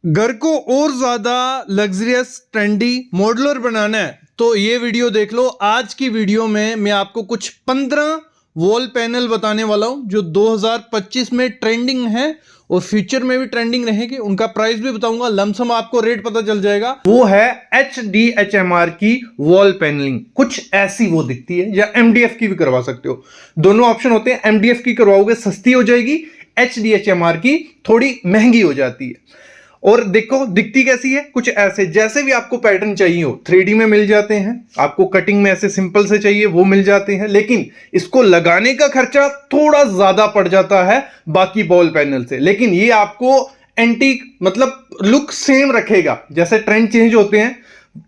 घर को और ज्यादा लग्जरियस ट्रेंडी मॉड्यूलर बनाना है तो ये वीडियो देख लो। आज की वीडियो में मैं आपको कुछ 15 वॉल पैनल बताने वाला हूं जो 2025 में ट्रेंडिंग है और फ्यूचर में भी ट्रेंडिंग रहेगी। उनका प्राइस भी बताऊंगा, लमसम आपको रेट पता चल जाएगा। वो है HDHMR की वॉल पैनलिंग। कुछ ऐसी वो दिखती है, या MDF की भी करवा सकते हो, दोनों ऑप्शन होते हैं। MDF की करवाओगे सस्ती हो जाएगी, HDHMR की थोड़ी महंगी हो जाती है। और देखो दिखती कैसी है, कुछ ऐसे जैसे भी आपको पैटर्न चाहिए हो 3D में मिल जाते हैं, आपको कटिंग में ऐसे सिंपल से चाहिए वो मिल जाते हैं, लेकिन इसको लगाने का खर्चा थोड़ा ज्यादा पड़ जाता है बाकी वॉल पैनल से। लेकिन ये आपको एंटीक मतलब लुक सेम रखेगा। जैसे ट्रेंड चेंज होते हैं,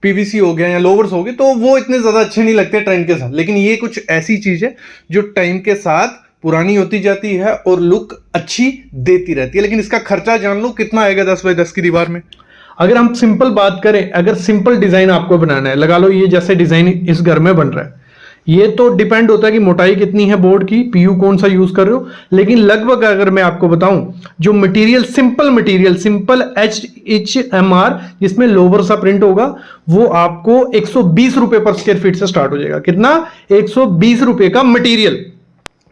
PVC हो गया या लोवर्स हो गए, तो वो इतने ज्यादा अच्छे नहीं लगते ट्रेंड के साथ, लेकिन ये कुछ ऐसी चीज है जो टाइम के साथ पुरानी होती जाती है और लुक अच्छी देती रहती है। लेकिन इसका खर्चा जान लो कितना आएगा 10 बाय 10 की दीवार में। अगर हम सिंपल बात करें, अगर सिंपल डिजाइन आपको बनाना है, लगा लो ये जैसे डिजाइन इस घर में बन रहा है, ये तो डिपेंड होता है कि मोटाई कितनी है बोर्ड की, PU कौन सा यूज कर रहे हो। लेकिन लगभग अगर मैं आपको बताऊं, जो मटेरियल सिंपल HDHMR जिसमें लोवर सा प्रिंट होगा, वो आपको 120 रुपए पर स्क्वायर फीट से स्टार्ट हो जाएगा। कितना? 120 रुपए का मटेरियल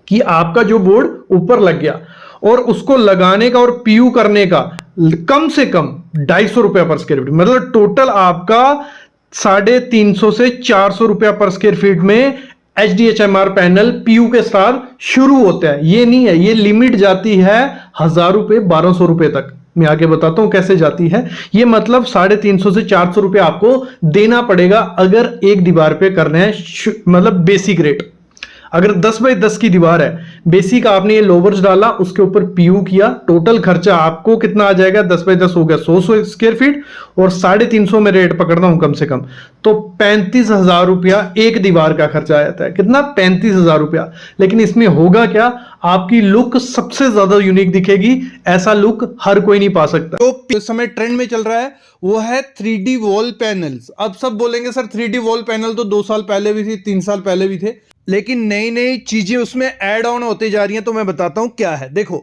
कि आपका जो बोर्ड ऊपर लग गया, और उसको लगाने का और PU करने का कम से कम 250 रुपया पर स्क्वायर फीट, मतलब टोटल आपका 350 से 400 रुपया पर स्क्वायर फीट में HDHMR पैनल PU के साथ शुरू होता है। ये नहीं है, ये लिमिट जाती है 1000 रुपए 1200 रुपए तक। मैं आगे बताता हूं कैसे जाती है। ये मतलब 350 से 400 रुपया आपको देना पड़ेगा अगर एक दीवार पे करना है, मतलब बेसिक रेट। अगर 10 बाय 10 की दीवार है, बेसिक आपने ये लोवर्स डाला, उसके ऊपर PU किया, टोटल खर्चा आपको कितना आ जाएगा? 10 बाय 10 हो गया 100 स्क्वायर फीट, और 350 में रेट पकड़ना हूं कम से कम, तो 35,000 रुपया एक दीवार का खर्चा आ जाता है। कितना? 35,000 रुपया। लेकिन इसमें होगा क्या? आपकी लुक सबसे ज्यादा यूनिक दिखेगी। ऐसा लुक हर कोई नहीं पा सकता। तो इस समय ट्रेंड में चल रहा है वो है 3D वॉल पैनल्स। अब सब बोलेंगे सर 3D वॉल पैनल तो 2 साल पहले भी थी, 3 साल पहले भी थे, लेकिन नई नई चीजें उसमें ऐड ऑन होती जा रही हैं। तो मैं बताता हूं क्या है। देखो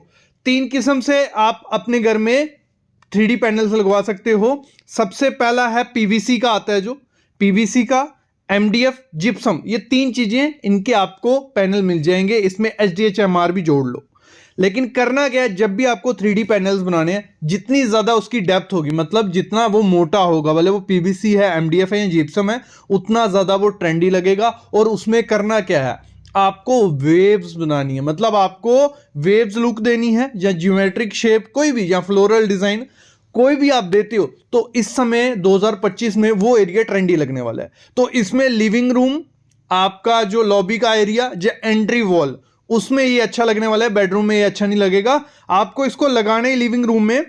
3 किस्म से आप अपने घर में 3D पैनल्स लगवा सकते हो। सबसे पहला है PVC का आता है, जो PVC का, MDF, जिप्सम, ये 3 चीजें इनके आपको पैनल मिल जाएंगे। इसमें HDHMR भी जोड़ लो। लेकिन करना क्या है, जब भी आपको 3D पैनल्स बनाने हैं, जितनी ज्यादा उसकी डेप्थ होगी, मतलब जितना वो मोटा होगा, भले वो PVC है, MDF है या जिप्सम है, उतना ज्यादा वो ट्रेंडी लगेगा। और उसमें करना क्या है, आपको वेव्स बनानी है, मतलब आपको वेव्स लुक देनी है, या ज्योमेट्रिक शेप कोई भी, या फ्लोरल डिजाइन कोई भी आप देते हो, तो इस समय 2025 में वो एरिया ट्रेंडी लगने वाला है। तो इसमें लिविंग रूम, आपका जो लॉबी का एरिया, जो एंट्री वॉल, उसमें ये अच्छा लगने वाला है। बेडरूम में ये अच्छा नहीं लगेगा। आपको इसको लगाने लिविंग रूम में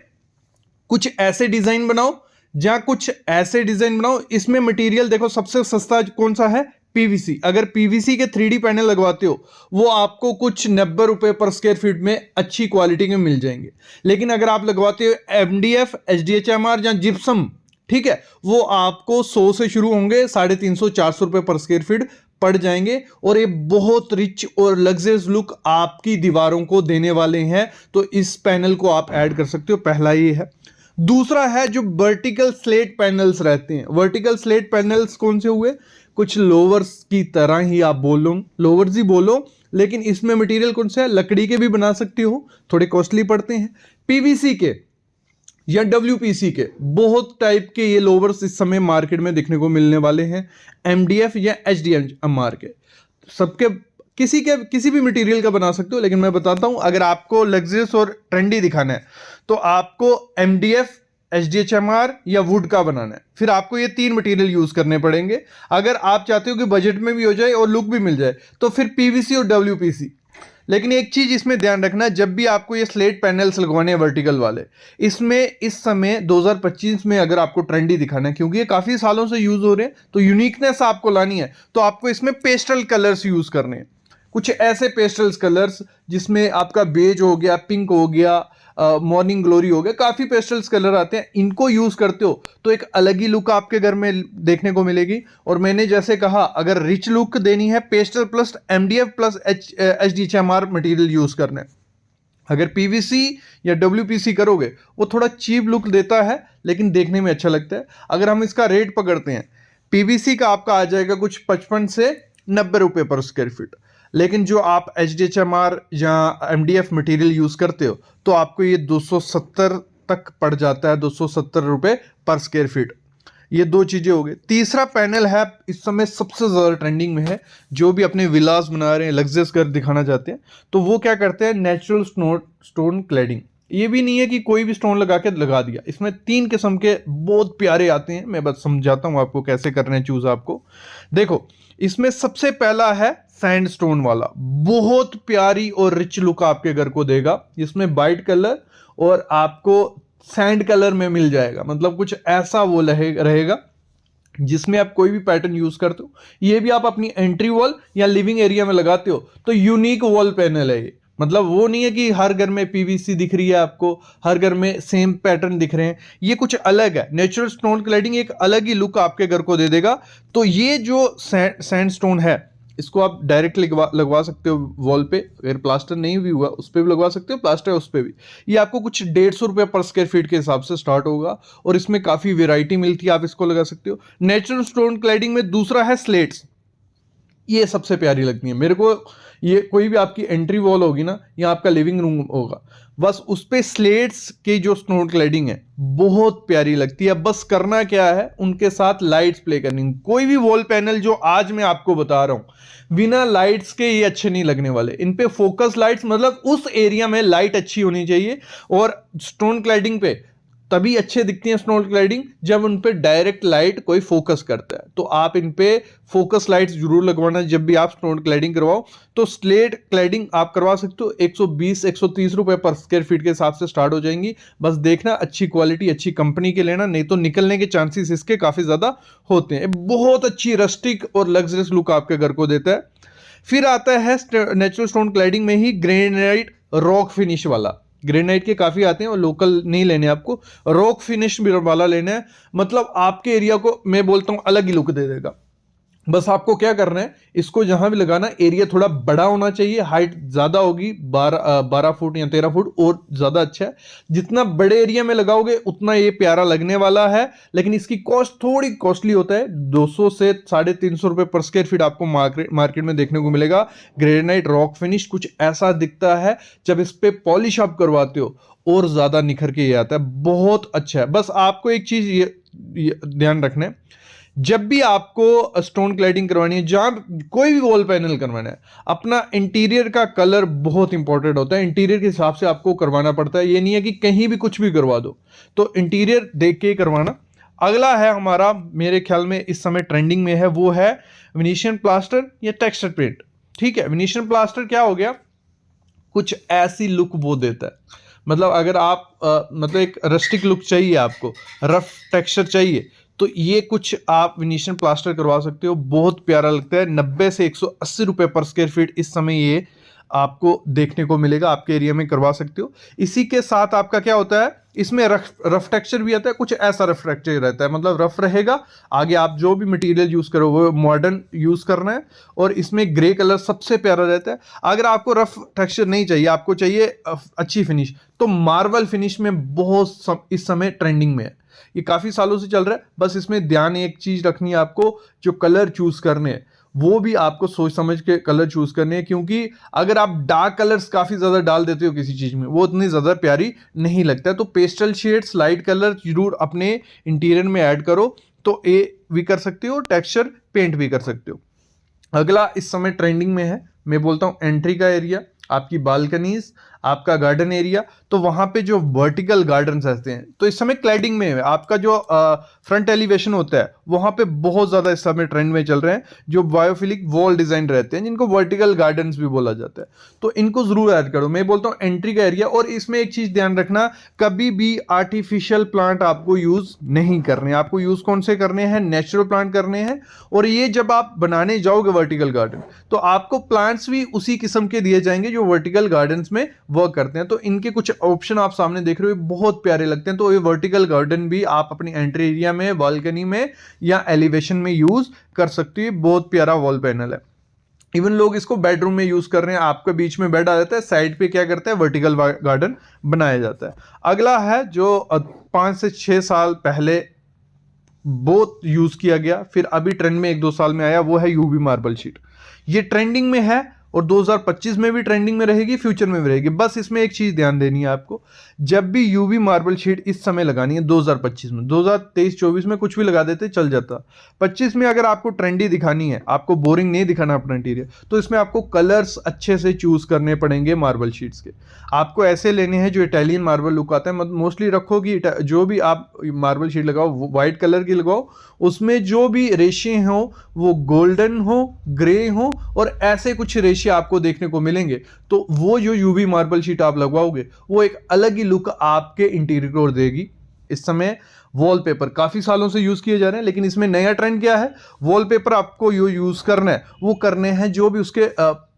कुछ ऐसे डिजाइन बनाओ, या कुछ ऐसे डिजाइन बनाओ। इसमें मटेरियल देखो सबसे सस्ता कौन सा है? PVC। अगर PVC के 3D पैनल लगवाते हो, वो आपको कुछ 90 रुपए पर स्क्वायर फीट में अच्छी क्वालिटी के मिल जाएंगे। लेकिन अगर आप लगवाते हो MDF, HDHMR या जिप्सम, ठीक है, वो आपको 100 से शुरू होंगे, 350 400 रुपए पर स्क्वायर फीट पड़ जाएंगे, और ये बहुत रिच और लग्जरियस लुक आपकी दीवारों को देने वाले हैं। तो इस पैनल को आप ऐड कर सकते हो। पहला ये है। दूसरा है जो वर्टिकल स्लेट पैनल्स रहते हैं। वर्टिकल स्लेट पैनल्स कौन से हुए? कुछ लोवर्स की तरह ही आप बोलो, लोवर्स ही बोलो, लेकिन इसमें मटेरियल कौन सा है? लकड़ी के भी बना सकते हो, थोड़े कॉस्टली पड़ते हैं। PVC के या WPC के बहुत टाइप के ये लोवर्स इस समय मार्केट में देखने को मिलने वाले हैं। MDF या HDHMR के, सबके किसी भी मटेरियल का बना सकते हो। लेकिन मैं बताता हूं, अगर आपको लग्जरियस और ट्रेंडी दिखाना है तो आपको MDF, HDHMR या वुड का बनाना है। फिर आपको ये 3 मटेरियल यूज करने पड़ेंगे। अगर आप चाहते हो कि बजट में भी हो जाए और लुक भी मिल जाए, तो फिर PVC और WPC। लेकिन एक चीज इसमें ध्यान रखना, जब भी आपको ये स्लेट पैनल्स लगवाने हैं वर्टिकल वाले, इसमें इस समय 2025 में अगर आपको ट्रेंडी दिखाना है, क्योंकि ये काफी सालों से यूज हो रहे हैं, तो यूनिकनेस आपको लानी है, तो आपको इसमें पेस्टल कलर्स यूज करने हैं। कुछ ऐसे पेस्टल्स कलर्स जिसमें आपका बेज हो गया, पिंक हो गया, मॉर्निंग ग्लोरी हो गया, काफी पेस्टल्स कलर आते हैं। इनको यूज करते हो तो एक अलग ही लुक आपके घर में देखने को मिलेगी। और मैंने जैसे कहा, अगर रिच लुक देनी है, pastel plus MDF plus HDHMR material use करना है। अगर पीवीसी या डब्ल्यूपीसी करोगे वो थोड़ा चीप लुक देता है लेकिन देखने में अच्छा लगता है। अगर हम इसका रेट पकड़ते हैं, पीवीसी का आपका आ जाएगा कुछ 55 से 90 रुपए पर स्क्वायर फीट, लेकिन जो आप HDHMR या MDF मटेरियल यूज करते हो तो आपको ये 270 तक पड़ जाता है, 270 रुपए पर स्क्वायर फीट। ये दो चीजें हो गई। तीसरा पैनल है इस समय सबसे ज्यादा ट्रेंडिंग में है, जो भी अपने विलास बना रहे हैं, लग्जरियस घर दिखाना चाहते हैं, तो वो क्या करते हैं, नेचुरल स्टोन क्लैडिंग। ये भी नहीं है कि कोई भी स्टोन लगा के लगा दिया, इसमें 3 किस्म के बहुत प्यारे आते हैं। मैं बस समझाता हूं आपको कैसे करना है चूज। आपको देखो, इसमें सबसे पहला है सैंड स्टोन वाला, बहुत प्यारी और रिच लुक आपके घर को देगा। इसमें वाइट कलर और आपको सैंड कलर में मिल जाएगा, मतलब कुछ ऐसा वो रहेगा जिसमें आप कोई भी पैटर्न यूज करते हो। ये भी आप अपनी एंट्री वॉल या लिविंग एरिया में लगाते हो तो यूनिक वॉल पैनल है ये। मतलब वो नहीं है कि हर घर में पीवीसी दिख रही है आपको, हर घर में सेम पैटर्न दिख रहे हैं, ये कुछ अलग है। नेचुरल स्टोन क्लैडिंग एक अलग ही लुक आपके घर को दे देगा। तो ये जो सैंड स्टोन है इसको आप डायरेक्ट लगवा सकते हो वॉल पे, अगर प्लास्टर नहीं भी हुआ उस पर भी लगवा सकते हो, प्लास्टर है उस पर भी। ये आपको कुछ 150 रुपये पर स्क्वायर फीट के हिसाब से स्टार्ट होगा और इसमें काफ़ी वेराइटी मिलती है, आप इसको लगा सकते हो। नेचुरल स्टोन क्लैडिंग में दूसरा है स्लेट्स, ये सबसे प्यारी लगती है मेरे को। ये कोई भी आपकी एंट्री वॉल होगी ना या आपका लिविंग रूम होगा, बस उस पे स्लेट्स की जो स्टोन क्लैडिंग है बहुत प्यारी लगती है। बस करना क्या है, उनके साथ लाइट्स प्ले करनी। कोई भी वॉल पैनल जो आज मैं आपको बता रहा हूं बिना लाइट्स के ये अच्छे नहीं लगने वाले। इन पे फोकस लाइट्स, मतलब उस एरिया में लाइट अच्छी होनी चाहिए। और स्टोन क्लैडिंग पे तभी अच्छे दिखती हैं स्टोन क्लैडिंग जब उन पे डायरेक्ट लाइट कोई फोकस करता है। तो आप इन पे फोकस लाइट्स जरूर लगवाना जब भी आप स्टोन क्लैडिंग करवाओ। तो स्लेट क्लैडिंग आप करवा सकते हो, 120-130 रुपए पर स्क्वायर फीट के हिसाब से स्टार्ट हो जाएंगी। बस देखना अच्छी क्वालिटी अच्छी कंपनी के लेना, नहीं तो निकलने के चांसेस इसके काफी ज्यादा होते हैं। बहुत अच्छी रस्टिक और लग्जरियस लुक आपके घर को देता है। फिर आता है नेचुरल स्टोन क्लैडिंग में ही ग्रेनाइट रॉक फिनिश वाला। ग्रेनाइट के काफी आते हैं और लोकल नहीं लेने, आपको रॉक फिनिश वाला लेना है। मतलब आपके एरिया को मैं बोलता हूं अलग ही लुक दे देगा। बस आपको क्या करना है, इसको जहां भी लगाना एरिया थोड़ा बड़ा होना चाहिए, हाइट ज्यादा होगी 12 फुट या 13 फुट और ज्यादा अच्छा है। जितना बड़े एरिया में लगाओगे उतना ये प्यारा लगने वाला है, लेकिन इसकी कॉस्ट थोड़ी कॉस्टली होता है। 200 से 350 रुपए पर स्क्वायर फीट आपको मार्केट में देखने को मिलेगा। ग्रेनाइट रॉक फिनिश कुछ ऐसा दिखता है, जब इस पे पॉलिश आप करवाते हो और ज्यादा निखर के ये आता है, बहुत अच्छा है। बस आपको एक चीज ये ध्यान रखना है, जब भी आपको स्टोन क्लैडिंग करवानी है, जहां कोई भी वॉल पैनल करवाना है, अपना इंटीरियर का कलर बहुत इंपॉर्टेंट होता है। इंटीरियर के हिसाब से आपको करवाना पड़ता है, ये नहीं है कि कहीं भी कुछ भी करवा दो। तो इंटीरियर देख के करवाना। अगला है हमारा, मेरे ख्याल में इस समय ट्रेंडिंग में है, वो है वेनेशियन प्लास्टर या टेक्सचर पेंट। ठीक है, वेनेशियन प्लास्टर क्या हो गया, कुछ ऐसी लुक वो देता है। मतलब अगर आप मतलब एक रस्टिक लुक चाहिए, आपको रफ टेक्सचर चाहिए, तो ये कुछ आप वेनेशियन प्लास्टर करवा सकते हो, बहुत प्यारा लगता है। 90 से 180 रुपए पर स्क्वायर फीट इस समय ये आपको देखने को मिलेगा, आपके एरिया में करवा सकते हो। इसी के साथ आपका क्या होता है, इसमें रफ टेक्सचर भी आता है, कुछ ऐसा रफ टेक्सचर रहता है, मतलब रफ रहेगा। आगे आप जो भी मटेरियल यूज करो वो मॉडर्न यूज करना है, और इसमें ग्रे कलर सबसे प्यारा रहता है। अगर आपको रफ टेक्सचर नहीं चाहिए, आपको चाहिए अच्छी फिनिश, तो मार्बल फिनिश में बहुत इस समय ट्रेंडिंग में है, ये काफी सालों से चल रहा है। बस इसमें ध्यान एक चीज रखनी है आपको, जो कलर चूज करने हैं वो भी आपको सोच समझ के कलर चूज करने हैं, क्योंकि अगर आप डार्क कलर्स काफी ज्यादा डाल देते हो किसी चीज में, वो उतनी ज्यादा प्यारी नहीं लगता है। तो पेस्टल शेड्स, लाइट कलर जरूर अपने इंटीरियर में ऐड करो, तो ये भी कर सकते हो, टेक्सचर पेंट भी कर सकते हो। अगला इस समय ट्रेंडिंग में है, मैं बोलता हूं एंट्री का एरिया, आपकी बालकनीज, आपका गार्डन एरिया। तो वहां पे जो वर्टिकल गार्डन्स रहते हैं, तो इस समय क्लैडिंग में है, आपका जो फ्रंट एलिवेशन होता है वहां पे बहुत ज्यादा इस समय ट्रेंड में चल रहे हैं, जो बायोफिलिक वॉल डिजाइन रहते हैं, जिनको वर्टिकल गार्डन्स भी बोला जाता है। तो इनको जरूर ऐड करो। मैं बोलता हूँ एंट्री का एरिया। और इसमें एक चीज ध्यान रखना, कभी भी आर्टिफिशियल प्लांट आपको यूज नहीं करने, आपको यूज कौन से करने हैं, नेचुरल प्लांट करने हैं। और ये जब आप बनाने जाओगे वर्टिकल गार्डन, तो आपको प्लांट्स भी उसी किस्म के दिए जाएंगे जो वर्टिकल गार्डन्स में वर्क करते हैं। तो इनके कुछ ऑप्शन आप सामने देख रहे हो, बहुत प्यारे लगते हैं। तो ये वर्टिकल गार्डन भी आप अपनी एंट्री एरिया में, बालकनी में या एलिवेशन में यूज कर सकते हो। बहुत प्यारा वॉल पैनल है। इवन लोग इसको बेडरूम में यूज कर रहे हैं, आपके बीच में बेड आ जाता है, साइड पे क्या करते हैं वर्टिकल गार्डन बनाया जाता है। अगला है जो 5 से 6 साल पहले बहुत यूज किया गया, फिर अभी ट्रेंड में 1-2 साल में आया, वो है यूवी मार्बल शीट। ये ट्रेंडिंग में है और 2025 में भी ट्रेंडिंग में रहेगी, फ्यूचर में भी रहेगी। बस इसमें एक चीज ध्यान देनी है आपको, जब भी यूवी मार्बल शीट इस समय लगानी है 2025 में, 2023-24 में कुछ भी लगा देते चल जाता, 25 में अगर आपको ट्रेंडी दिखानी है, आपको बोरिंग नहीं दिखाना अपना इंटीरियर, तो इसमें आपको कलर्स अच्छे से चूज करने पड़ेंगे मार्बल शीट्स के। आपको ऐसे लेने हैं जो इटालियन मार्बल लुक आता है, मोस्टली रखो कि जो भी आप मार्बल शीट लगाओ व्हाइट कलर की लगाओ, उसमें जो भी रेशे हो वो गोल्डन हो, ग्रे हो, और ऐसे कुछ रेशे आपको देखने को मिलेंगे। तो वो जो यूवी मार्बल शीट आप लगवाओगे वो एक अलग ही लुक आपके इंटीरियर को देगी। इस समय वॉलपेपर काफी सालों से यूज किए जा रहे हैं, लेकिन इसमें नया ट्रेंड क्या है, वॉलपेपर आपको यूज करना है, वो करने हैं जो भी उसके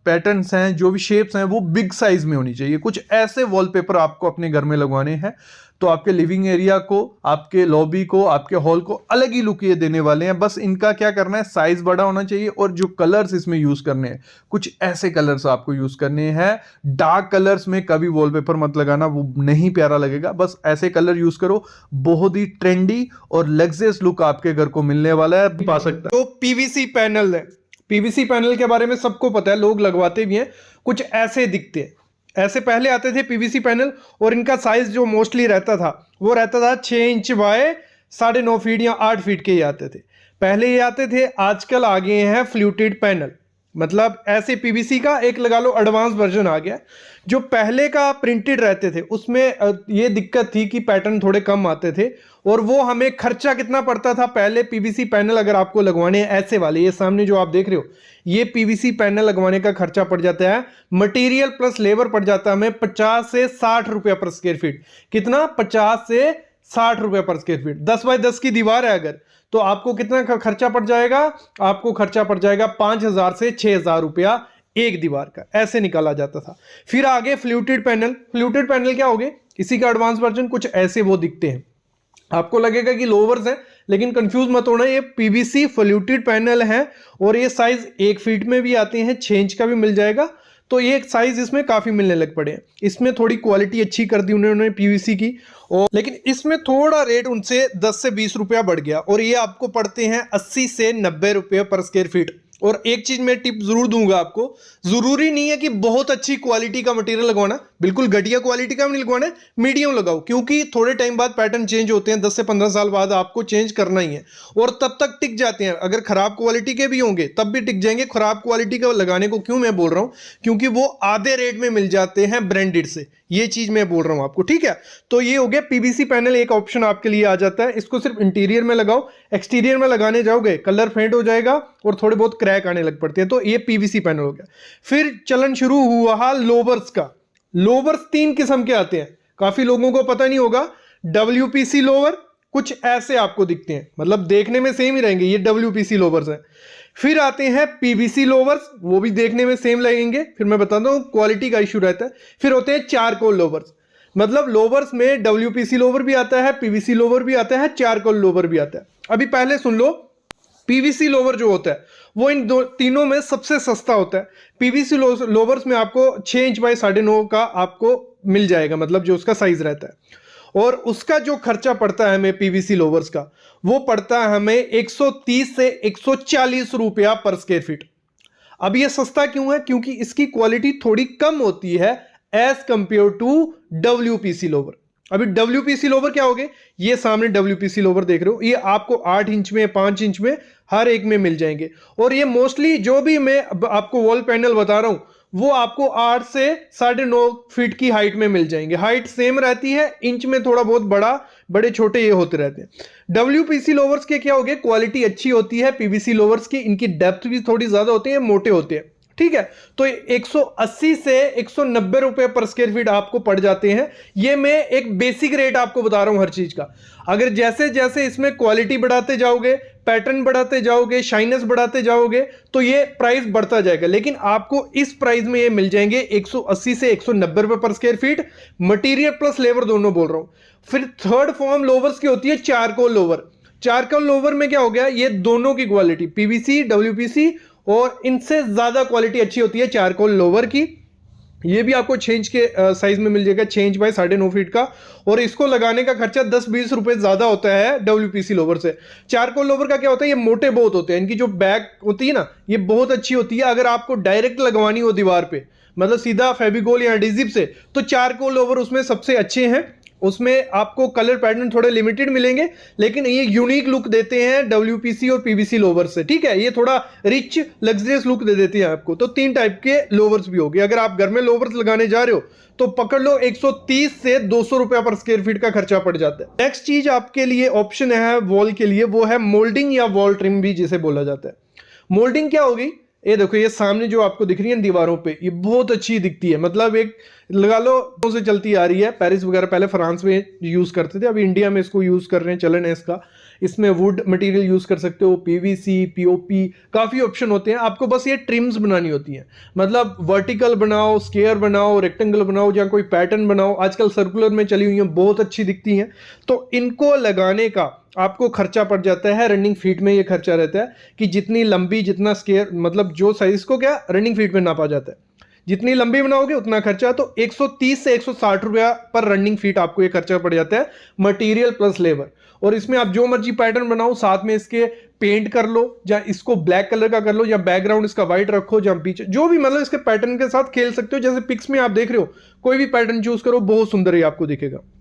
पैटर्न्स हैं, जो भी शेप्स हैं, वो बिग साइज में होनी चाहिए। कुछ ऐसे वॉलपेपर आपको अपने घर में लगवाने हैं, तो आपके लिविंग एरिया को, आपके लॉबी को, आपके हॉल को अलग ही लुक ये देने वाले हैं। बस इनका क्या करना है, साइज बड़ा होना चाहिए, और जो कलर्स इसमें यूज करने हैं, कुछ ऐसे कलर्स आपको यूज करने हैं। डार्क कलर्स में कभी वॉलपेपर मत लगाना, वो नहीं प्यारा लगेगा। बस ऐसे कलर यूज करो, बहुत ही ट्रेंडी और लग्जरियस लुक आपके घर को मिलने वाला है, पा सकता है। तो पीवीसी पैनल है, पीवीसी पैनल के बारे में सबको पता है, लोग लगवाते भी हैं। कुछ ऐसे दिखते हैं, ऐसे पहले आते थे पीवीसी पैनल, और इनका साइज जो मोस्टली रहता था वो रहता था 6 इंच बाय 9.5 फीट या 8 फीट के ही आते थे, पहले ये आते थे। आजकल आ गए हैं फ्लूटेड पैनल, मतलब ऐसे पीवीसी का एक लगा लो एडवांस वर्जन आ गया। जो पहले का प्रिंटेड रहते थे उसमें ये दिक्कत थी कि पैटर्न थोड़े कम आते थे, और वो हमें खर्चा कितना पड़ता था पहले। पीवीसी पैनल अगर आपको लगवाने हैं ऐसे वाले, ये सामने जो आप देख रहे हो, ये पीवीसी पैनल लगवाने का खर्चा पड़ जाता है, मटेरियल प्लस लेबर पड़ जाता है हमें 50 से 60 रुपया पर स्क्वायर फीट। कितना? 50 से 60 रुपया पर स्क्वायर फीट। 10 बाय 10 की दीवार है अगर, तो आपको कितना खर्चा पड़ जाएगा? आपको खर्चा पड़ जाएगा 5,000 से 6,000 रुपया एक दीवार का, ऐसे निकाला जाता था। फिर आगे फ्लूटेड पैनल। फ्लूटेड पैनल क्या हो गए? इसी का एडवांस वर्जन कुछ ऐसे वो दिखते हैं, आपको लगेगा कि लोवर्स हैं, लेकिन कंफ्यूज मत होना, ये पीवीसी फ्लूटेड पैनल है, और ये साइज 1 फीट में भी आते हैं, 6 इंच का भी मिल जाएगा। तो ये साइज इसमें काफी मिलने लग पड़े हैं। इसमें थोड़ी क्वालिटी अच्छी कर दी उन्होंने पीवीसी की, और लेकिन इसमें थोड़ा रेट उनसे 10 से 20 रुपया बढ़ गया, और ये आपको पड़ते हैं 80 से 90 रुपये पर स्क्वायर फीट। और एक चीज मैं टिप जरूर दूंगा आपको, जरूरी नहीं है कि बहुत अच्छी क्वालिटी का मटेरियल लगवाना, बिल्कुल घटिया क्वालिटी का भी नहीं लगवाना है, मीडियम लगाओ, क्योंकि थोड़े टाइम बाद पैटर्न चेंज होते हैं, 10 से 15 साल बाद आपको चेंज करना ही है, और तब तक टिक जाते हैं। अगर खराब क्वालिटी के भी होंगे तब भी टिक जाएंगे। खराब क्वालिटी का लगाने को क्यों मैं बोल रहा हूं? क्योंकि वो आधे रेट में मिल जाते हैं ब्रांडेड से, ये चीज मैं बोल रहा हूं आपको, ठीक है। तो ये हो गया पीवीसी पैनल, एक ऑप्शन आपके लिए आ जाता है। इसको सिर्फ इंटीरियर में लगाओ, एक्सटीरियर में लगाने जाओगे कलर फेंट हो जाएगा और थोड़े बहुत क्रैक आने लग पड़ते हैं। तो ये पीवीसी पैनल हो गया। फिर चलन शुरू हुआ लोवर्स का। लोवर्स 3 किस्म के आते हैं, काफी लोगों को पता नहीं होगा। WPC लोवर कुछ ऐसे आपको दिखते हैं, मतलब देखने में सेम ही रहेंगे, ये WPC लोवर्स हैं। फिर आते हैं PVC लोवर्स, वो भी देखने में सेम लगेंगे, फिर मैं बताता हूं क्वालिटी का इशू रहता है। फिर होते हैं चारकोल लोवर्स, मतलब लोवर्स में WPC लोवर भी आता है, PVC लोवर भी आता है, चारकोल लोवर भी आता है। अभी पहले सुन लो, PVC लोवर जो होता है वो इन तीनों में सबसे सस्ता होता है। PVC लोवर्स में आपको 6 इंच बाय 9.5 का आपको मिल जाएगा, मतलब जो उसका साइज रहता है, और उसका जो खर्चा पड़ता है हमें PVC लोवर्स का, वो पड़ता है हमें 130 से 140 रुपया पर स्क्वायर फीट। अब ये सस्ता क्यों है? क्योंकि इसकी क्वालिटी थोड़ी कम होती है as compare to WPC lower. अभी WPC लोवर क्या हो गए? ये सामने WPC लोवर देख रहे हो, ये आपको 8 इंच में, 5 इंच में, हर एक में मिल जाएंगे। और ये मोस्टली जो भी मैं आपको वॉल पैनल बता रहा हूं वो आपको 8 से 9.5 फीट की हाइट में मिल जाएंगे। हाइट सेम रहती है, इंच में थोड़ा बहुत बड़े छोटे ये होते रहते हैं। WPC लोवर्स के क्या हो गए? क्वालिटी अच्छी होती है PVC लोवर्स की, इनकी डेप्थ भी थोड़ी ज्यादा होती है, मोटे होते हैं, ठीक है। तो 180 से 190 रुपए पर स्क्वायर फीट आपको पड़ जाते हैं। ये मैं एक बेसिक रेट आपको बता रहा हूं हर चीज का। अगर जैसे जैसे इसमें क्वालिटी बढ़ाते जाओगे, पैटर्न बढ़ाते जाओगे, शाइनेस बढ़ाते जाओगे, तो ये प्राइस बढ़ता जाएगा। लेकिन आपको इस प्राइस में ये मिल जाएंगे 180 से 190 रुपए पर square feet, material plus labour दोनों बोल रहा हूं। फिर थर्ड फॉर्म लोवर्स की होती है चारकोल लोवर। चारकोल लोवर में क्या हो गया? ये दोनों की क्वालिटी PVC, WPC और इनसे ज्यादा क्वालिटी अच्छी होती है चारकोल लोवर की। ये भी आपको 6 इंच के साइज में मिल जाएगा, 6 इंच बाय 9.5 फीट का। और इसको लगाने का खर्चा 10-20 रुपए ज्यादा होता है डब्ल्यूपीसी लोवर से। चारकोल लोवर का क्या होता है, ये मोटे बहुत होते हैं, इनकी जो बैक होती है ना ये बहुत अच्छी होती है। अगर आपको डायरेक्ट लगवानी हो दीवार पे, मतलब सीधा फेविकोल या एडहेसिव से, तो चारकोल लोवर उसमें सबसे अच्छे हैं। उसमें आपको कलर पैटर्न थोड़े लिमिटेड मिलेंगे, लेकिन ये यूनिक लुक देते हैं डब्ल्यूपीसी और पीवीसी लोवर से, ठीक है। ये थोड़ा रिच लग्जरियस लुक दे देती है आपको। तो 3 टाइप के लोवर्स भी हो गए। अगर आप घर में लोवर्स लगाने जा रहे हो तो पकड़ लो 130 से 200 रुपया पर स्क्वायर फीट का खर्चा पड़ जाता है। नेक्स्ट चीज आपके लिए ऑप्शन है वॉल के लिए, वो है मोल्डिंग या वॉल ट्रिम भी जिसे बोला जाता है। मोल्डिंग क्या होगी, ये देखो, ये सामने जो आपको दिख रही है दीवारों पे, ये बहुत अच्छी दिखती है। मतलब एक लगा लो से चलती आ रही है, पेरिस वगैरह पहले फ्रांस में यूज करते थे, अभी इंडिया में इसको यूज कर रहे हैं, चलन है इसका। इसमें वुड मटेरियल यूज कर सकते हो, पीवीसी, पीओपी, काफी ऑप्शन होते हैं। आपको बस ये ट्रिम्स बनानी होती है, मतलब वर्टिकल बनाओ, स्क्वायर बनाओ, रेक्टेंगल बनाओ, या कोई पैटर्न बनाओ। आजकल सर्कुलर में चली हुई है, बहुत अच्छी दिखती हैं। तो इनको लगाने का आपको खर्चा पड़ जाता है, रनिंग फीट में ये खर्चा रहता है कि जितनी लंबी, जितना स्क्वायर, मतलब जो साइज को क्या रनिंग फीट में नापा जाता है, जितनी लंबी बनाओगे उतना खर्चा। तो 130 से 160 रुपया पर रनिंग फीट आपको ये खर्चा पड़ जाता है, मटेरियल प्लस लेबर। और इसमें आप जो मर्जी पैटर्न बनाओ, साथ में इसके पेंट कर लो, या इसको ब्लैक कलर का कर लो, या बैकग्राउंड इसका व्हाइट रखो, या पीछे जो भी, मतलब इसके पैटर्न के साथ खेल सकते हो। जैसे पिक्स में आप देख रहे हो, कोई भी पैटर्न चूज करो, बहुत सुंदर ही आपको दिखेगा।